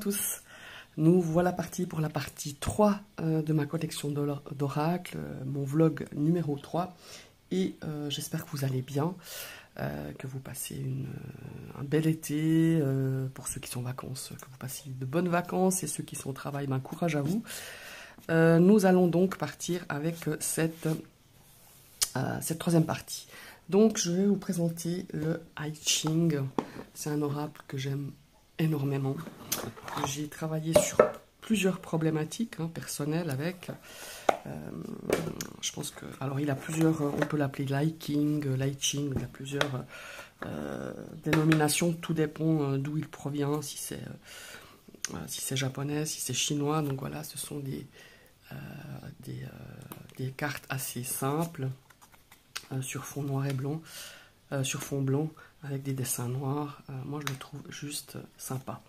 tous, nous voilà partis pour la partie 3 de ma collection d'oracles, mon vlog numéro 3, et j'espère que vous allez bien, que vous passez un bel été, pour ceux qui sont en vacances, que vous passez de bonnes vacances, et ceux qui sont au travail, ben, courage à vous. Nous allons donc partir avec cette troisième partie. Donc je vais vous présenter le I Ching. C'est un oracle que j'aime énormément. J'ai travaillé sur plusieurs problématiques personnelles avec. Je pense que, alors il a plusieurs, on peut l'appeler Liking, Ching, il a plusieurs dénominations. Tout dépend d'où il provient, si c'est japonais, si c'est chinois. Donc voilà, ce sont des cartes assez simples sur fond noir et blanc, sur fond blanc avec des dessins noirs. Moi je le trouve juste sympa.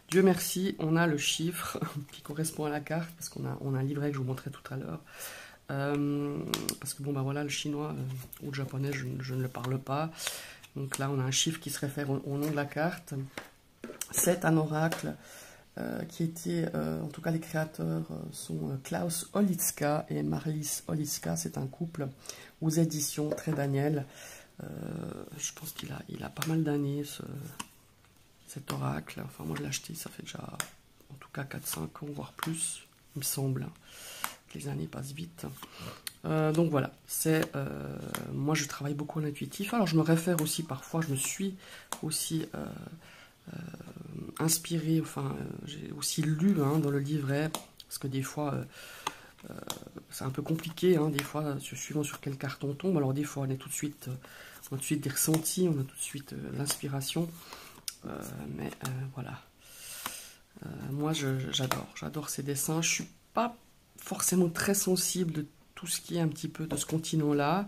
Dieu merci, on a le chiffre qui correspond à la carte, parce qu'on a un livret que je vous montrais tout à l'heure. Parce que bon ben voilà, le chinois ou le japonais je ne le parle pas. Donc là on a un chiffre qui se réfère au nom de la carte. C'est un oracle qui était, en tout cas les créateurs sont Klaus Olitzka et Marlies Olitzka. C'est un couple aux éditions Très Daniel. Je pense qu'il a pas mal d'années cet oracle. Enfin moi je l'ai acheté, ça fait déjà en tout cas 4-5 ans, voire plus, il me semble. Les années passent vite. Donc voilà, moi je travaille beaucoup en intuitif. Alors je me réfère aussi parfois, je me suis aussi inspiré, enfin j'ai aussi lu dans le livret, parce que des fois c'est un peu compliqué, des fois suivant sur quelle carte on tombe. Alors des fois on a tout de suite des ressentis, on a tout de suite l'inspiration, mais voilà. Moi j'adore ces dessins. Je suis pas forcément très sensible de tout ce qui est un petit peu de ce continent là,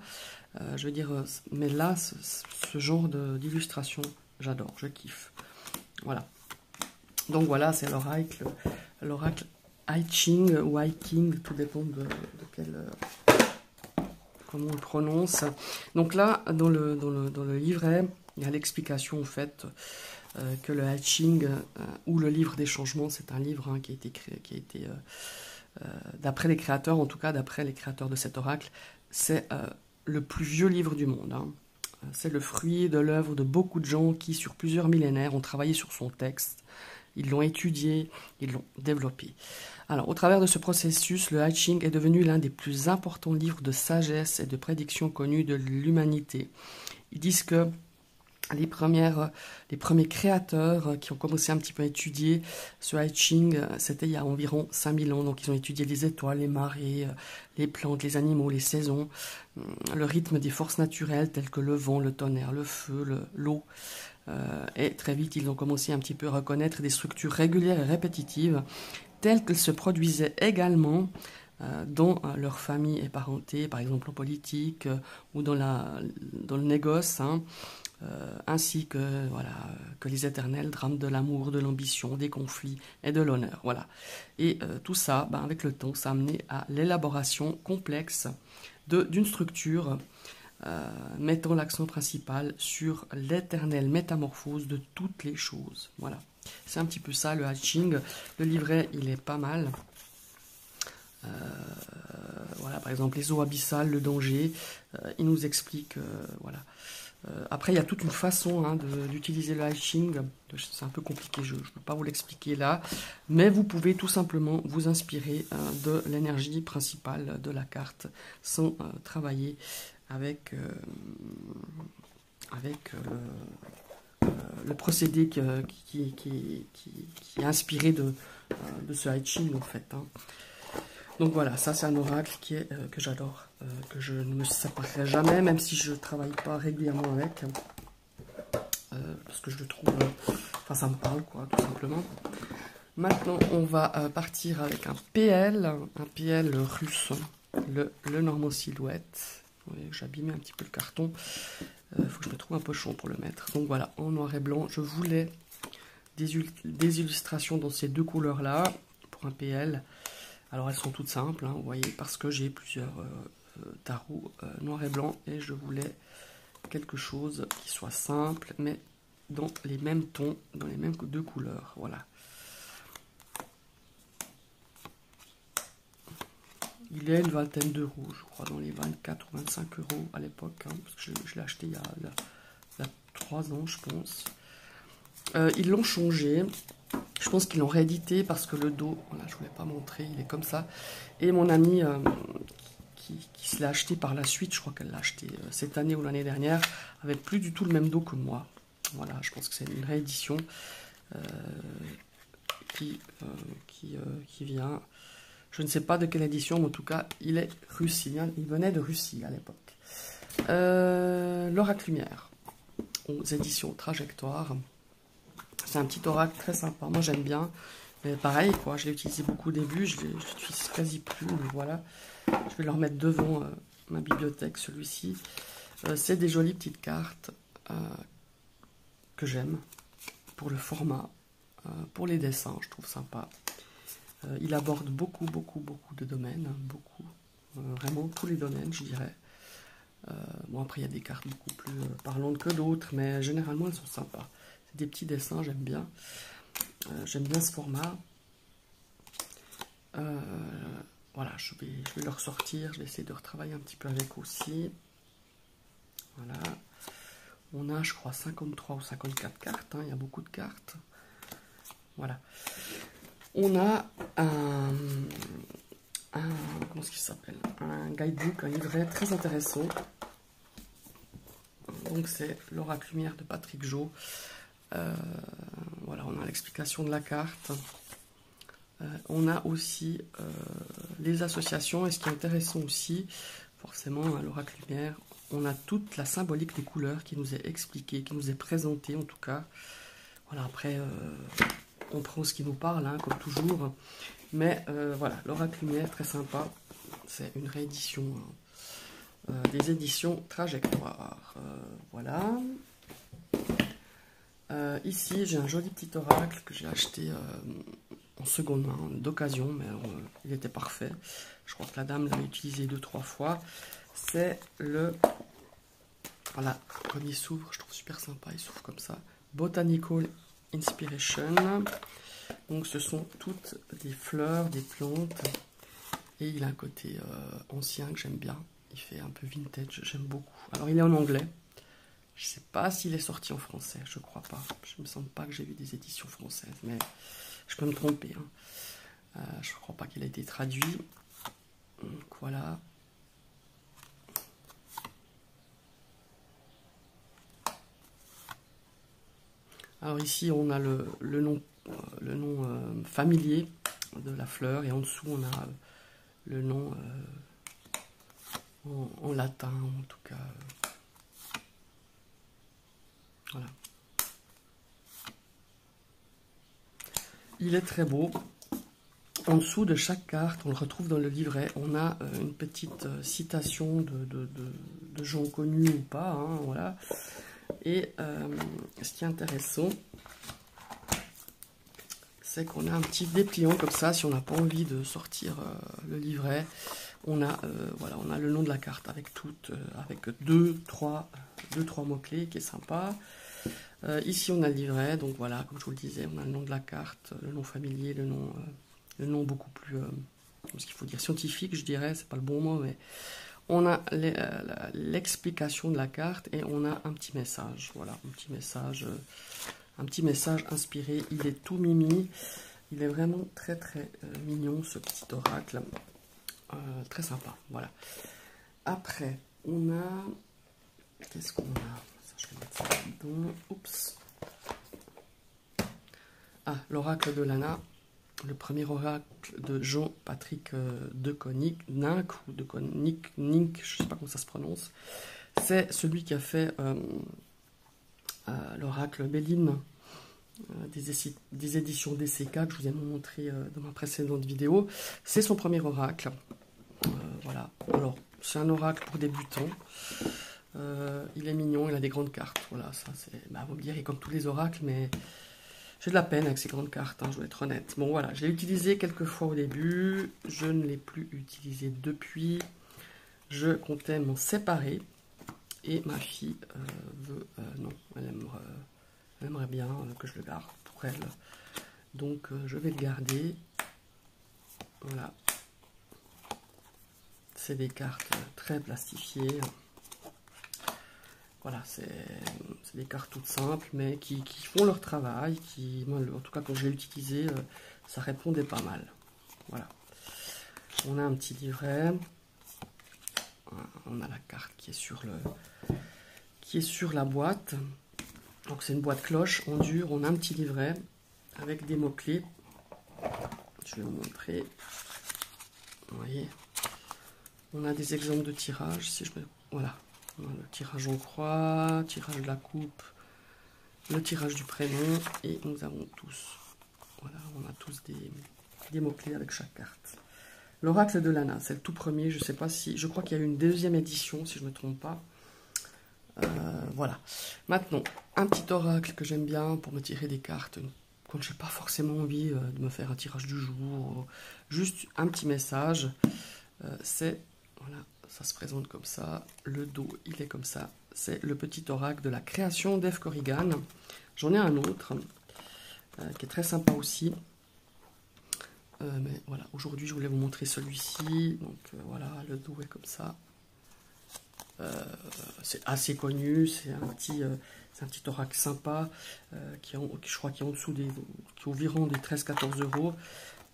je veux dire, mais là ce genre d'illustration j'adore, je kiffe. Voilà, donc voilà, c'est l'oracle I Ching ou I King, tout dépend de comment on le prononce. Donc là dans le livret il y a l'explication en fait que le I Ching ou le livre des changements, c'est un livre qui a été créé, d'après les créateurs, en tout cas d'après les créateurs de cet oracle, c'est le plus vieux livre du monde. C'est le fruit de l'œuvre de beaucoup de gens qui, sur plusieurs millénaires, ont travaillé sur son texte. Ils l'ont étudié, ils l'ont développé. Alors, au travers de ce processus, le I Ching est devenu l'un des plus importants livres de sagesse et de prédiction connus de l'humanité. Ils disent que les premiers créateurs qui ont commencé un petit peu à étudier ce I Ching, c'était il y a environ 5000 ans. Donc ils ont étudié les étoiles, les marées, les plantes, les animaux, les saisons, le rythme des forces naturelles telles que le vent, le tonnerre, le feu, l'eau. Et très vite, ils ont commencé un petit peu à reconnaître des structures régulières et répétitives telles qu'elles se produisaient également dans leur famille et parenté, par exemple en politique ou dans le négoce, ainsi que les éternels drames de l'amour, de l'ambition, des conflits et de l'honneur. Voilà. Et tout ça, avec le temps, ça a amené à l'élaboration complexe d'une structure mettant l'accent principal sur l'éternelle métamorphose de toutes les choses. Voilà. C'est un petit peu ça le I Ching. Le livret, il est pas mal. Voilà, par exemple, les eaux abyssales, le danger, il nous explique, voilà. Après, il y a toute une façon d'utiliser le I Ching. C'est un peu compliqué, je ne peux pas vous l'expliquer là. Mais vous pouvez tout simplement vous inspirer de l'énergie principale de la carte sans travailler avec le procédé qui est inspiré de ce I Ching en fait. Donc voilà, ça c'est un oracle que j'adore, que je ne me séparerai jamais, même si je ne travaille pas régulièrement avec, parce que je le trouve, enfin ça me parle quoi, tout simplement. Maintenant on va partir avec un PL russe, le Normand Silhouette. Vous voyez que j'ai abîmé un petit peu le carton, il faut que je me trouve un pochon pour le mettre. Donc voilà, en noir et blanc, je voulais des illustrations dans ces deux couleurs là, pour un PL. Alors elles sont toutes simples, vous voyez, parce que j'ai plusieurs tarots noir et blanc et je voulais quelque chose qui soit simple, mais dans les mêmes tons, dans les mêmes deux couleurs, voilà. Il est une vingtaine d'euros, je crois, dans les 24 ou 25 euros à l'époque, hein, parce que je l'ai acheté il y a 3 ans, je pense. Ils l'ont changé. Je pense qu'ils l'ont réédité parce que le dos, voilà, je ne voulais pas montrer, il est comme ça. Et mon amie qui se l'a acheté par la suite, je crois qu'elle l'a acheté cette année ou l'année dernière, avait plus du tout le même dos que moi. Voilà, je pense que c'est une réédition qui vient. Je ne sais pas de quelle édition, mais en tout cas, il est russien. Il venait de Russie à l'époque. L'Oracle Lumière, aux éditions Trajectoire. C'est un petit oracle très sympa. Moi, j'aime bien. Mais pareil, quoi. Je l'ai utilisé beaucoup au début. Je l'utilise quasi plus. Donc voilà. Je vais le remettre devant ma bibliothèque, celui-ci. C'est des jolies petites cartes que j'aime pour le format, pour les dessins. Je trouve sympa. Il aborde beaucoup de domaines, hein, beaucoup, vraiment tous les domaines, je dirais. Bon, après, il y a des cartes beaucoup plus parlantes que d'autres, mais généralement, elles sont sympas. C'est des petits dessins, j'aime bien. J'aime bien ce format. Voilà, je vais le ressortir, je vais essayer de retravailler un petit peu avec aussi. Voilà. On a, je crois, 53 ou 54 cartes, hein, il y a beaucoup de cartes. Voilà. On a comment est-ce qu'il s'appelle? Un guidebook, un livret très intéressant. Donc c'est l'Oracle Lumière de Patrick Jo. Voilà, on a l'explication de la carte. On a aussi les associations. Et ce qui est intéressant aussi, forcément, à l'Oracle Lumière, on a toute la symbolique des couleurs qui nous est expliquée, qui nous est présentée en tout cas. Voilà, après, on prend ce qui nous parle, hein, comme toujours. Mais voilà, l'Oracle Lumière, très sympa. C'est une réédition des éditions Trajectoire. Voilà. Ici, j'ai un joli petit oracle que j'ai acheté en seconde main, d'occasion, mais il était parfait. Je crois que la dame l'avait utilisé 2-3 fois. C'est le... Voilà, comme il s'ouvre, je trouve super sympa, il s'ouvre comme ça. Botanical Inspiration. Donc ce sont toutes des fleurs, des plantes. Et il a un côté ancien que j'aime bien. Il fait un peu vintage, j'aime beaucoup. Alors il est en anglais. Je ne sais pas s'il est sorti en français, je crois pas. Je ne me semble pas que j'ai vu des éditions françaises, mais je peux me tromper. Hein. Je ne crois pas qu'il a été traduit. Donc voilà. Alors ici, on a le nom familier de la fleur, et en dessous, on a le nom en latin, en tout cas. Voilà. Il est très beau. En dessous de chaque carte, on le retrouve dans le livret, on a une petite citation de gens connus ou pas, hein, voilà. Et ce qui est intéressant, c'est qu'on a un petit dépliant comme ça, si on n'a pas envie de sortir le livret. On a, voilà, on a le nom de la carte avec avec deux, trois mots-clés qui est sympa. Ici, on a le livret, donc voilà, comme je vous le disais, on a le nom de la carte, le nom familier, le nom beaucoup plus, ce qu'il faut dire, scientifique, je dirais, c'est pas le bon mot, mais on a l'explication de la carte et on a un petit message, voilà, un petit message inspiré. Il est tout mimi, il est vraiment très mignon, ce petit oracle, très sympa, voilà. Après, on a, qu'est-ce qu'on a? Je vais mettre ça dedans. Oups. Ah, l'oracle de Lana. Le premier oracle de Jean-Patrick de Koninck, ou de Koninck, je ne sais pas comment ça se prononce. C'est celui qui a fait l'oracle Béline des éditions DCK, que je vous ai montré dans ma précédente vidéo. C'est son premier oracle. Voilà. Alors, c'est un oracle pour débutants. Il est mignon, il a des grandes cartes. Voilà, ça c'est. Bah, vous me direz comme tous les oracles, mais j'ai de la peine avec ces grandes cartes, hein, je dois être honnête. Bon, voilà, je l'ai utilisé quelques fois au début. Je ne l'ai plus utilisé depuis. Je comptais m'en séparer. Et ma fille veut. Non, elle aimerait bien que je le garde pour elle. Donc, je vais le garder. Voilà. c'est des cartes très plastifiées. Voilà, c'est des cartes toutes simples, mais qui font leur travail. Moi, en tout cas, quand je l'ai utilisé, ça répondait pas mal. Voilà. On a un petit livret. On a la carte qui est sur la boîte. Donc c'est une boîte cloche en dur. On a un petit livret avec des mots-clés. Je vais vous montrer. Vous voyez. On a des exemples de tirage. Voilà. On a le tirage en croix, tirage de la coupe, le tirage du prénom. Et nous avons tous. Voilà, on a tous des mots-clés avec chaque carte. L'oracle de Lana, c'est le tout premier. Je sais pas si. Je crois qu'il y a eu une deuxième édition, si je ne me trompe pas. Voilà. Maintenant, un petit oracle que j'aime bien pour me tirer des cartes quand je n'ai pas forcément envie de me faire un tirage du jour. Juste un petit message. Voilà, ça se présente comme ça. Le dos, il est comme ça. C'est le petit oracle de la création d'Eve Corrigan. J'en ai un autre qui est très sympa aussi. Mais voilà, aujourd'hui je voulais vous montrer celui-ci. Donc voilà, le dos est comme ça. C'est assez connu, c'est un petit oracle sympa je crois qu'il est en dessous qui est environ des 13-14 €.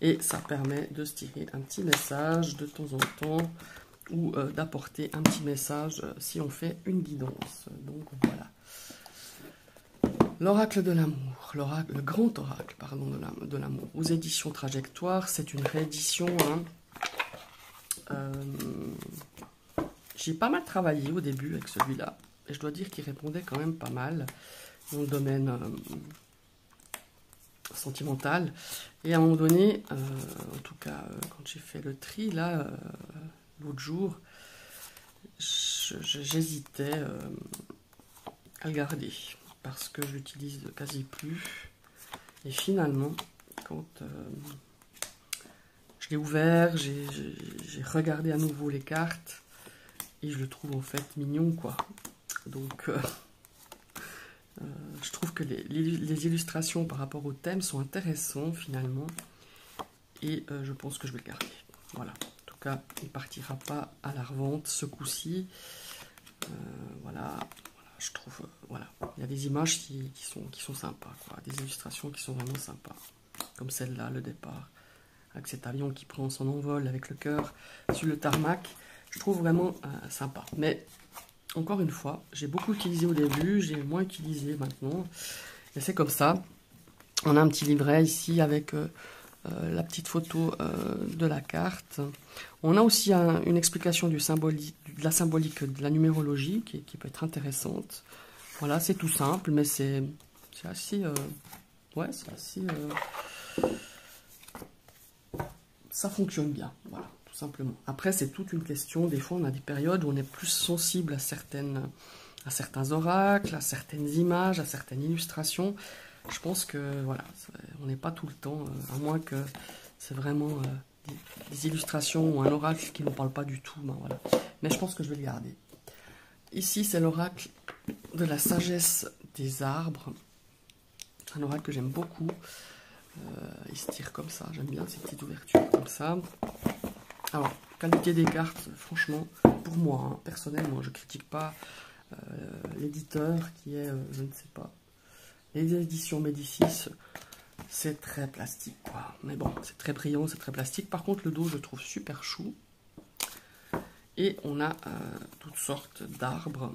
Et ça permet de se tirer un petit message de temps en temps ou d'apporter un petit message si on fait une guidance. Donc voilà. L'oracle de l'amour, le grand oracle, pardon, de l'amour, aux éditions Trajectoire, c'est une réédition. J'ai pas mal travaillé au début avec celui-là, et je dois dire qu'il répondait quand même pas mal dans le domaine sentimental. Et à un moment donné, en tout cas, quand j'ai fait le tri, là, l'autre jour, j'hésitais à le garder. Parce que je l'utilise quasi plus. Et finalement, quand je l'ai ouvert, j'ai regardé à nouveau les cartes et je le trouve en fait mignon, quoi. Donc je trouve que les illustrations par rapport au thème sont intéressantes finalement, et je pense que je vais le garder. Voilà. En tout cas, il ne partira pas à la revente ce coup-ci. Voilà. Je trouve, voilà, il y a des images qui sont sympas, quoi. Des illustrations qui sont vraiment sympas, comme celle-là, le départ, avec cet avion qui prend son envol avec le cœur sur le tarmac. Je trouve vraiment sympa. Mais encore une fois, j'ai beaucoup utilisé au début, j'ai moins utilisé maintenant. Et c'est comme ça. On a un petit livret ici avec la petite photo de la carte. On a aussi une explication de la symbolique de la numérologie qui peut être intéressante. Voilà, c'est tout simple, mais c'est assez... ouais, c'est assez... ça fonctionne bien, voilà, tout simplement. Après, c'est toute une question. Des fois, on a des périodes où on est plus sensible à certains oracles, à certaines images, à certaines illustrations. Je pense que, voilà, on n'est pas tout le temps, à moins que c'est vraiment des illustrations ou un oracle qui ne parle pas du tout. Ben voilà. Mais je pense que je vais le garder. Ici, c'est l'oracle de la sagesse des arbres. Un oracle que j'aime beaucoup. Il se tire comme ça. J'aime bien ces petites ouvertures comme ça. Alors, qualité des cartes, franchement, pour moi, hein, personnellement, je ne critique pas l'éditeur qui est, je ne sais pas, les éditions Médicis. C'est très plastique, quoi. Mais bon, c'est très brillant, c'est très plastique. Par contre, le dos, je le trouve super chou. Et on a toutes sortes d'arbres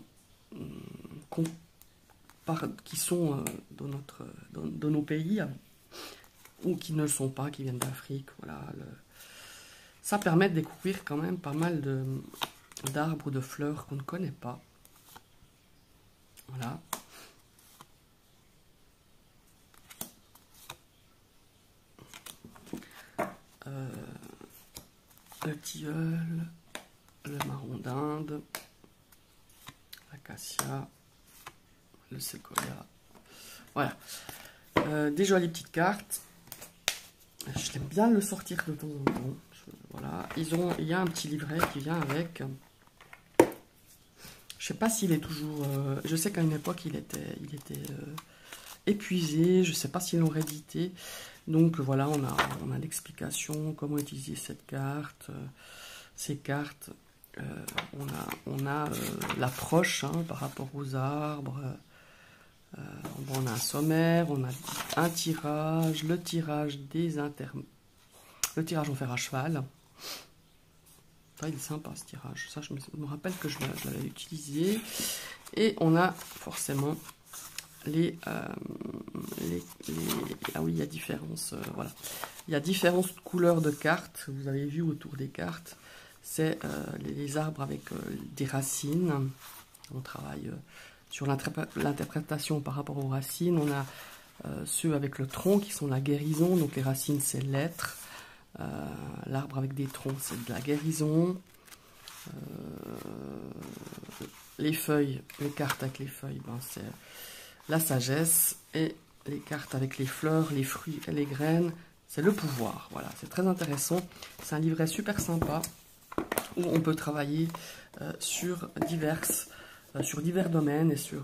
qui sont dans nos pays, ou qui ne le sont pas, qui viennent d'Afrique. Voilà. Ça permet de découvrir quand même pas mal d'arbres ou de fleurs qu'on ne connaît pas. Voilà. Le tilleul, le marron d'Inde, l'acacia, le séquoia. Voilà. Des jolies petites cartes. Je l'aime bien le sortir de temps en temps. Voilà. Il y a un petit livret qui vient avec. Je sais pas s'il est toujours... je sais qu'à une époque, il était épuisé. Je sais pas s'ils l'ont réédité. Donc voilà, on a l'explication, comment utiliser cette carte. ces cartes, on a l'approche hein, par rapport aux arbres. Bon, on a un sommaire, on a un tirage, le tirage le tirage en fer à cheval. Ça, il est sympa ce tirage. Ça, je me rappelle que je l'avais utilisé. Et on a forcément ah oui, il y a différence. Voilà. Il y a différentes couleurs de cartes. Vous avez vu autour des cartes. C'est les arbres avec des racines. On travaille sur l'interprétation par rapport aux racines. On a ceux avec le tronc qui sont la guérison. Donc les racines, c'est l'être. L'arbre avec des troncs, c'est de la guérison. Les feuilles, les cartes avec les feuilles, ben, c'est la sagesse. Et les cartes avec les fleurs, les fruits et les graines, c'est le pouvoir. Voilà, c'est très intéressant. C'est un livret super sympa où on peut travailler sur divers domaines et sur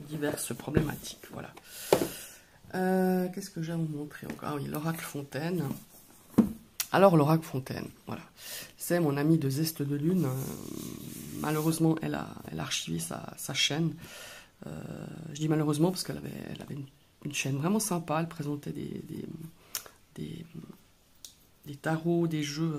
diverses problématiques. Voilà. Qu'est-ce que j'ai à vous montrer encore? Ah oui, l'oracle Fontaine. Alors, l'oracle Fontaine, voilà. C'est mon amie de Zeste de Lune. Malheureusement, elle a archivé sa chaîne. Je dis malheureusement parce qu'elle avait une chaîne vraiment sympa. Elle présentait des tarots, des jeux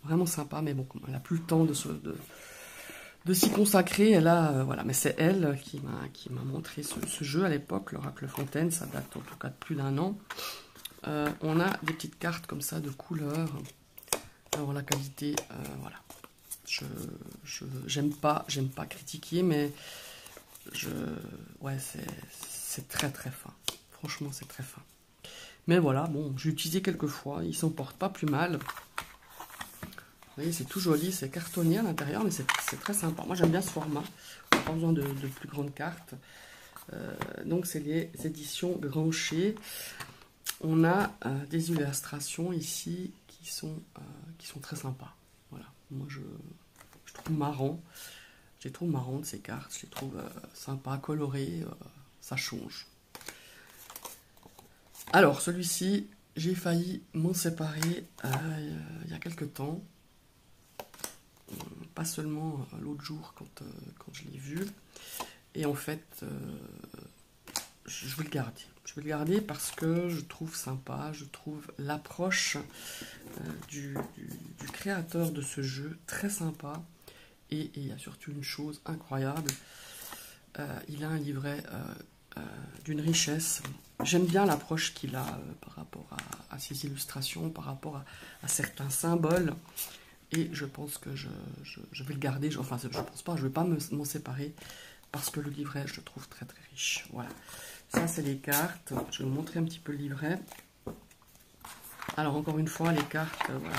vraiment sympas. Mais bon, elle n'a plus le temps de s'y consacrer. Elle a, voilà, mais c'est elle qui m'a montré ce jeu à l'époque, l'oracle Fontaine. Ça date en tout cas de plus d'1 an. On a des petites cartes comme ça de couleurs. Alors la qualité, voilà. J'aime pas critiquer, mais ouais, c'est très très fin. Franchement, c'est très fin. Mais voilà, bon, j'ai utilisé quelques fois. Il s'en porte pas plus mal. Vous voyez, c'est tout joli, c'est cartonné à l'intérieur, mais c'est très sympa. Moi, j'aime bien ce format. On n'a pas besoin de plus grandes cartes. Donc, c'est les éditions Grancher. On a des illustrations ici qui sont très sympas. Voilà, moi je trouve marrant. Je les trouve marrantes ces cartes, je les trouve sympas, colorées, ça change. Alors celui-ci, j'ai failli m'en séparer il y a quelques temps. Pas seulement l'autre jour quand je l'ai vu. Et en fait, je vais le garder. Je vais le garder parce que je trouve sympa, je trouve l'approche du créateur de ce jeu très sympa. Et il y a surtout une chose incroyable, il a un livret d'une richesse. J'aime bien l'approche qu'il a par rapport à ses illustrations, par rapport à certains symboles. Et je pense que je vais le garder, enfin je pense pas, je ne vais pas m'en séparer parce que le livret, je le trouve très très riche. Voilà. Ça, c'est les cartes. Je vais vous montrer un petit peu le livret. Alors, encore une fois, les cartes, voilà.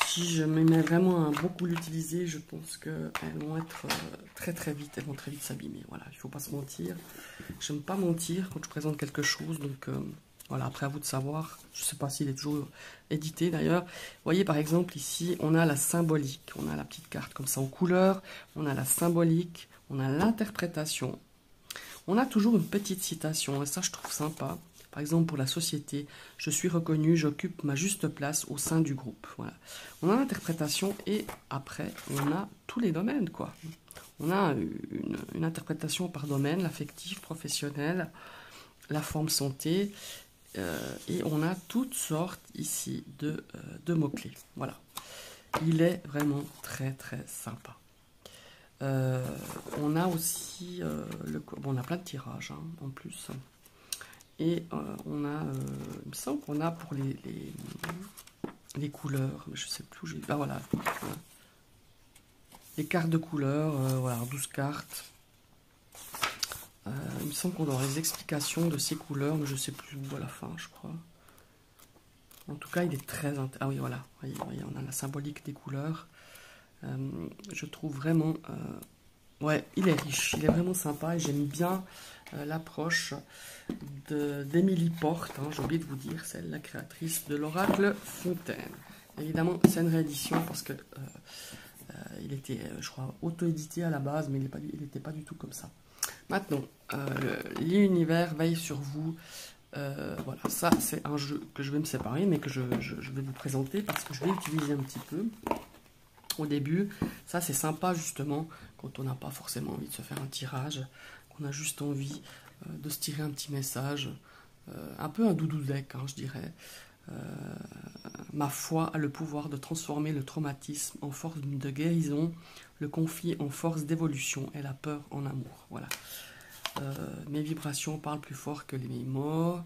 Si je me mets vraiment à beaucoup l'utiliser, je pense qu'elles vont être très très vite. Elles vont très vite s'abîmer. Voilà, il ne faut pas se mentir. Je n'aime pas mentir quand je présente quelque chose. Donc, voilà, après à vous de savoir. Je ne sais pas s'il est toujours édité d'ailleurs. Vous voyez, par exemple, ici, on a la symbolique. On a la petite carte comme ça en couleur. On a la symbolique. On a l'interprétation. On a toujours une petite citation, et ça je trouve sympa. Par exemple, pour la société, je suis reconnu, j'occupe ma juste place au sein du groupe. Voilà. On a l'interprétation et après, on a tous les domaines, quoi. On a une interprétation par domaine, l'affectif, professionnel, la forme santé, et on a toutes sortes ici de mots-clés. Voilà. Il est vraiment très très sympa. On a aussi bon, on a plein de tirages hein, en plus et on a il me semble qu'on a pour les couleurs, mais je sais plus où j'ai. Ah voilà, les cartes de couleurs, voilà, 12 cartes. Il me semble qu'on aura les explications de ces couleurs, mais je sais plus où à la fin, je crois. En tout cas, il est très intéressant. Ah oui, voilà, voyez, on a la symbolique des couleurs. Je trouve vraiment ouais, il est riche, il est vraiment sympa et j'aime bien l'approche d'Émilie Porte, hein, j'ai oublié de vous dire, c'est la créatrice de l'oracle Fontaine. Évidemment, c'est une réédition parce que il était, je crois, auto-édité à la base, mais il n'était pas du tout comme ça. Maintenant, l'univers veille sur vous. Voilà, ça c'est un jeu que je vais me séparer, mais que je vais vous présenter parce que je vais l'utiliser un petit peu. au début. Ça, c'est sympa justement quand on n'a pas forcément envie de se faire un tirage, qu'on a juste envie de se tirer un petit message, un peu un doudou deck, hein, je dirais. Ma foi a le pouvoir de transformer le traumatisme en force de guérison, le conflit en force d'évolution et la peur en amour. Voilà. Mes vibrations parlent plus fort que mes mots.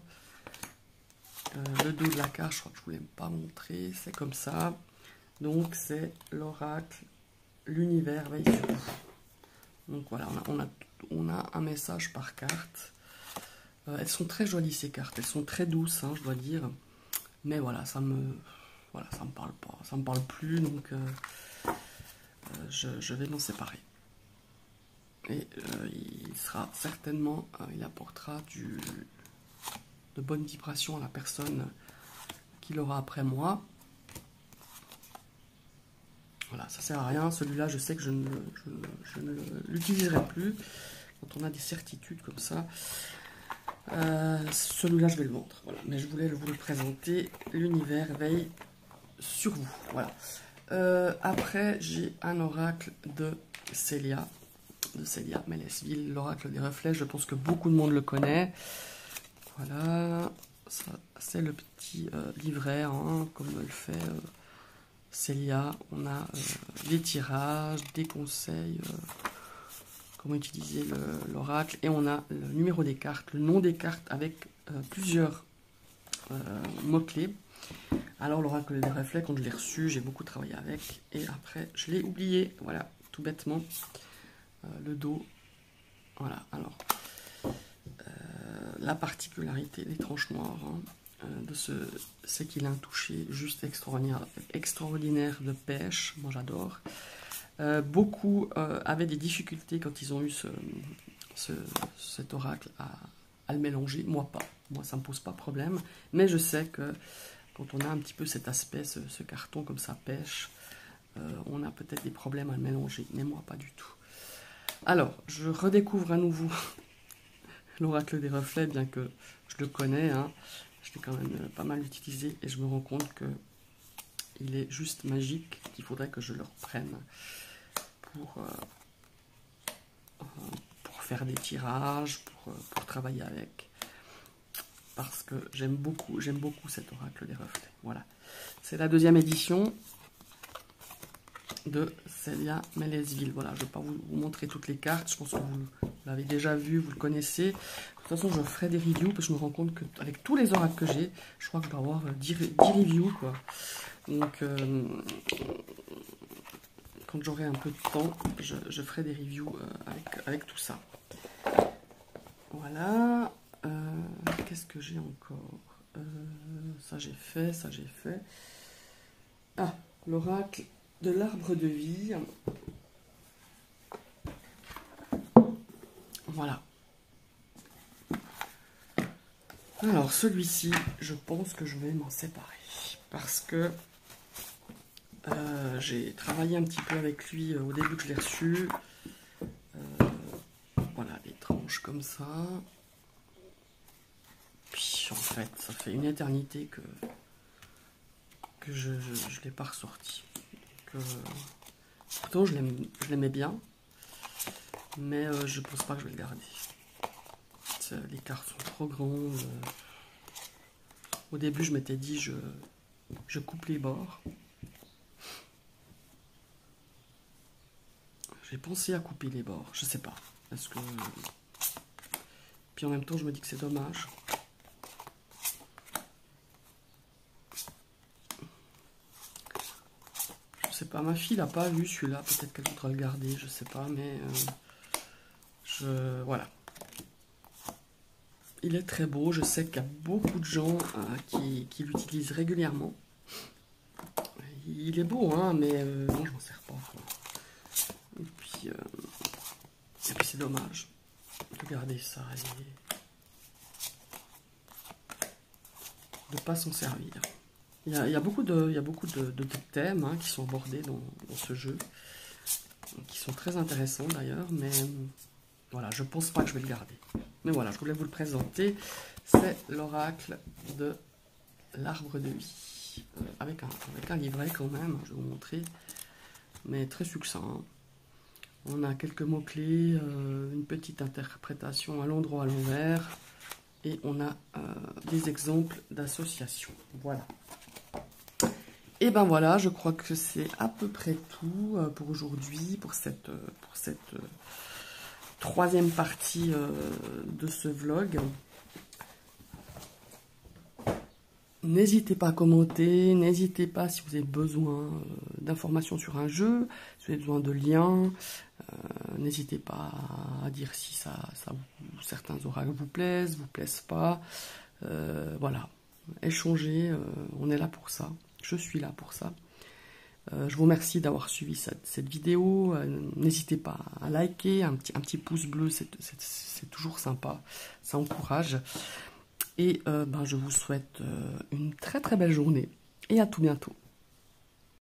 Le dos de la carte, je crois que je ne voulais pas montrer, c'est comme ça. Donc c'est l'oracle, l'univers veille sur vous. Donc voilà, on a un message par carte. Elles sont très jolies ces cartes, elles sont très douces, hein, je dois dire. Mais voilà, ça me parle pas, ça me parle plus, donc je vais m'en séparer. Et il sera certainement, il apportera de bonnes vibrations à la personne qui l'aura après moi. Voilà, ça sert à rien. Celui-là, je sais que je ne l'utiliserai plus. Quand on a des certitudes comme ça, celui-là, je vais le vendre. Voilà. Mais je voulais vous le présenter. L'univers veille sur vous. Voilà. Après, j'ai un oracle de Célia Mélesville, l'oracle des reflets. Je pense que beaucoup de monde le connaît. Voilà, c'est le petit livret, hein, comme le fait Célia. On a des tirages, des conseils, comment utiliser l'oracle, et on a le numéro des cartes, le nom des cartes avec plusieurs mots-clés. Alors l'oracle des reflets, quand je l'ai reçu, j'ai beaucoup travaillé avec, et après je l'ai oublié, voilà, tout bêtement. Le dos, voilà, alors la particularité des tranches noires, hein, c'est qu'il a un toucher juste extraordinaire de pêche. Moi j'adore. Beaucoup avaient des difficultés quand ils ont eu cet oracle à le mélanger. Moi pas, moi ça me pose pas de problème, mais je sais que quand on a un petit peu cet aspect, ce carton comme ça pêche, on a peut-être des problèmes à le mélanger, mais moi pas du tout. Alors je redécouvre à nouveau l'oracle des reflets, bien que je le connais, hein, je l'ai quand même pas mal utilisé, et je me rends compte que il est juste magique, qu'il faudrait que je le reprenne pour faire des tirages, pour travailler avec, parce que j'aime beaucoup cet oracle des reflets. Voilà, c'est la deuxième édition de Célia Mélesville. Voilà, je ne vais pas vous montrer toutes les cartes, je pense que vous l'avez déjà vu, vous le connaissez. De toute façon, je ferai des reviews, parce que je me rends compte qu'avec tous les oracles que j'ai, je crois que je dois avoir 10 reviews, quoi. Donc, quand j'aurai un peu de temps, je ferai des reviews avec tout ça. Voilà. Qu'est-ce que j'ai encore? Ça j'ai fait, ça j'ai fait. Ah, l'oracle de l'arbre de vie. Voilà. Alors celui-ci, je pense que je vais m'en séparer, parce que j'ai travaillé un petit peu avec lui au début que je l'ai reçu. Voilà, des tranches comme ça. Puis en fait, ça fait une éternité que je ne l'ai pas ressorti. Pourtant, je l'aimais bien, mais je pense pas que je vais le garder. Les cartes sont trop grandes. Au début, je m'étais dit, je coupe les bords. J'ai pensé à couper les bords, je sais pas. Est-ce que... Puis en même temps, je me dis que c'est dommage. Je sais pas, ma fille l'a pas vu celui-là, peut-être qu'elle voudra le garder, je sais pas, mais voilà. Il est très beau, je sais qu'il y a beaucoup de gens qui l'utilisent régulièrement. Il est beau, hein, mais moi je m'en sers pas. Quoi. Et puis c'est dommage de garder ça et de ne pas s'en servir. Il y a beaucoup de thèmes, hein, qui sont abordés dans ce jeu, qui sont très intéressants d'ailleurs, mais voilà, je pense pas que je vais le garder. Mais voilà, je voulais vous le présenter. C'est l'oracle de l'arbre de vie. Avec un livret quand même, je vais vous montrer. mais très succinct. On a quelques mots-clés, une petite interprétation à l'endroit, à l'envers, et on a des exemples d'associations. Voilà. Et ben voilà, je crois que c'est à peu près tout pour aujourd'hui, pour cette troisième partie de ce vlog. N'hésitez pas à commenter, n'hésitez pas si vous avez besoin d'informations sur un jeu, si vous avez besoin de liens, n'hésitez pas à dire si certains oracles vous plaisent pas. Voilà, échanger, on est là pour ça, je suis là pour ça. Je vous remercie d'avoir suivi cette vidéo, n'hésitez pas à liker, un petit pouce bleu, c'est toujours sympa, ça encourage. Et je vous souhaite une très très belle journée et à tout bientôt.